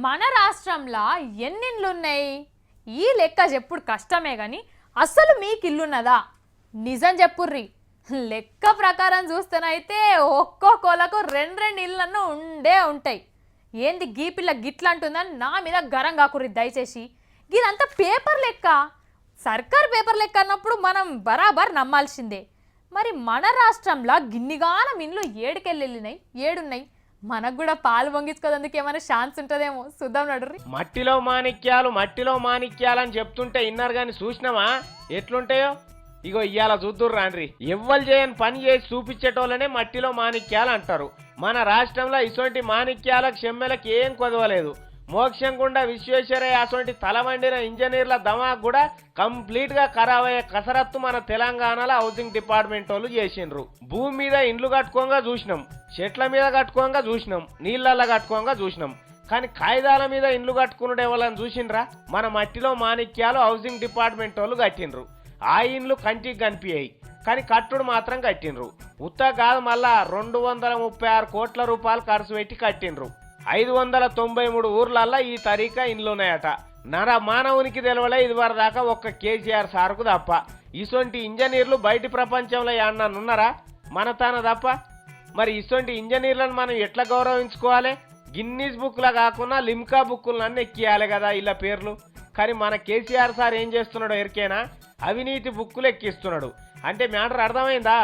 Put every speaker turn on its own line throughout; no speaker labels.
మన రాష్ట్రంలో ఎన్నిండ్లున్నాయి? ఈ లెక్క చెప్పుడు కష్టమే గాని అసలు మీకు ఇల్లున్నదా? నిజం చెప్పుర్రి. లెక్క ప్రకారం చూస్తేనైతే ఒక్కొక్కలకు రెండు ఇళ్ళను ఉండే ఉంటాయి. ఏంది గీ పిల్ల గిట్లంటుందని నా మీద గరం కాకుర్రి దయచేసి. ఇదంతా పేపర్ లెక్క, సర్కార్ పేపర్ లెక్క అన్నప్పుడు మనం బరాబర్ నమ్మాల్సిందే. మరి మన రాష్ట్రంలో గిన్నిగానం ఇండ్లు ఏడుకెళ్ళినాయి, ఏడున్నాయి. మనకు కూడా పాలు పొంగించుకోదందుకు ఏమైనా ఛాన్స్ ఉంటుందేమో చూద్దాం నడుర్రి.
మట్టిలో మాణిక్యాలు అని చెప్తుంటే ఇన్నారు కానీ చూసినావా ఎట్లుంటాయో? ఇగో ఇయ్యాల చూద్దురు రాండ్రి. ఎవ్వరు చేయని పని చేసి చూపించేటోళ్ళనే మట్టిలో మాణిక్యాలు అంటారు. మన రాష్ట్రంలో ఇటువంటి మాణిక్యాలకు చెమ్మెలకు ఏం కొదవలేదు. మోక్షం గుండా విశ్వేశ్వరయ్య అటువంటి తలవండిన ఇంజనీర్ల దమాక్ కూడా కంప్లీట్ గా ఖరాబ్ అయ్యే కసరత్తు మన తెలంగాణలో హౌసింగ్ డిపార్ట్మెంట్ వాళ్ళు చేసిండ్రు. భూమి మీద ఇండ్లు కట్టుకోగా చూసినాం, చెట్ల మీద కట్టుకోగా చూసినాం, నీళ్ళల్లో కట్టుకోగా చూసినాం. కానీ కాగితాల మీద ఇండ్లు కట్టుకున్నాడు ఎవరని చూసిండ్రా? మన మట్టిలో మాణిక్యాలు హౌసింగ్ డిపార్ట్మెంట్ వాళ్ళు కట్టిండ్రు. ఆ ఇండ్లు కంటికి కనిపించాయి కానీ కట్టుడు మాత్రం కట్టిండ్రు. ఉత్త కాదు, మళ్ళా 236 కోట్ల రూపాయలు ఖర్చు పెట్టి కట్టిండ్రు. 593 ఊర్లల్లో ఈ తరీకా ఇండ్లున్నాయట. మానవునికి తెలవలే ఇది వరదాకా ఒక్క కేసీఆర్ సార్కు తప్ప. ఇసొంటి ఇంజనీర్లు బయటి ప్రపంచంలో ఉన్నారా? మన తాన తప్ప. మరి ఇసొంటి ఇంజనీర్లను మనం ఎట్లా గౌరవించుకోవాలి? గిన్నీస్ బుక్లా కాకుండా లిమ్కా బుక్కులన్నీ ఎక్కియాలి కదా ఇలా పేర్లు. కానీ మన కేసీఆర్ సార్ ఏం చేస్తున్నాడో ఎరికేనా? అవినీతి బుక్కులు ఎక్కిస్తున్నాడు. అంటే మ్యాటర్ అర్థమైందా?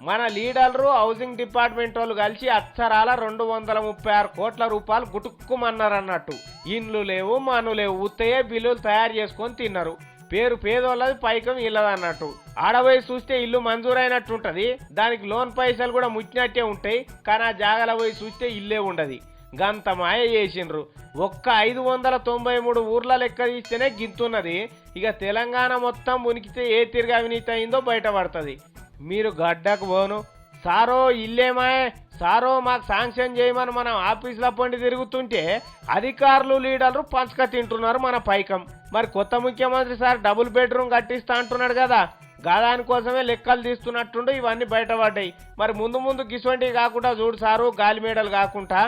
మన లీడర్లు హౌసింగ్ డిపార్ట్మెంట్ వాళ్ళు కలిసి అక్షరాల 236 కోట్ల రూపాయలు గుటుక్కుమన్నారు అన్నట్టు. ఇండ్లు లేవు, మను లేవు, ఉత్తయే బిల్లులు తయారు చేసుకొని తిన్నారు. పేరు పేదోళ్ళది, పైకం ఇల్లదన్నట్టు. ఆడబోయి చూస్తే ఇల్లు మంజూరైనట్టుంటది, దానికి లోన్ పైసలు కూడా ముచ్చినట్టే ఉంటాయి. కానీ ఆ జాగల పోయి చూస్తే ఇల్లే ఉండదు. గంత మాయ చేసిండ్రు. ఒక్క 593 ఊర్ల లెక్క తీస్తేనే గింతున్నది. ఇక తెలంగాణ మొత్తం మునికితే ఏ తిరిగి అవినీతి అయిందో బయటపడుతుంది. మీరు గడ్డకు పోను సారో ఇల్లేమాయే సారో మాకు శాంక్షన్ చేయమని మనం ఆఫీసుల పండి తిరుగుతుంటే అధికారులు లీడర్లు పంచక తింటున్నారు మన పైకం. మరి కొత్త ముఖ్యమంత్రి సార్ డబుల్ బెడ్రూమ్ కట్టిస్తా అంటున్నాడు కదా, దానికోసమే లెక్కలు తీస్తున్నట్టుండు ఇవన్నీ బయటపడ్డాయి. మరి ముందు గిసొంటివి కాకుండా చూడు సారు, గాలి మేడలు కాకుండా.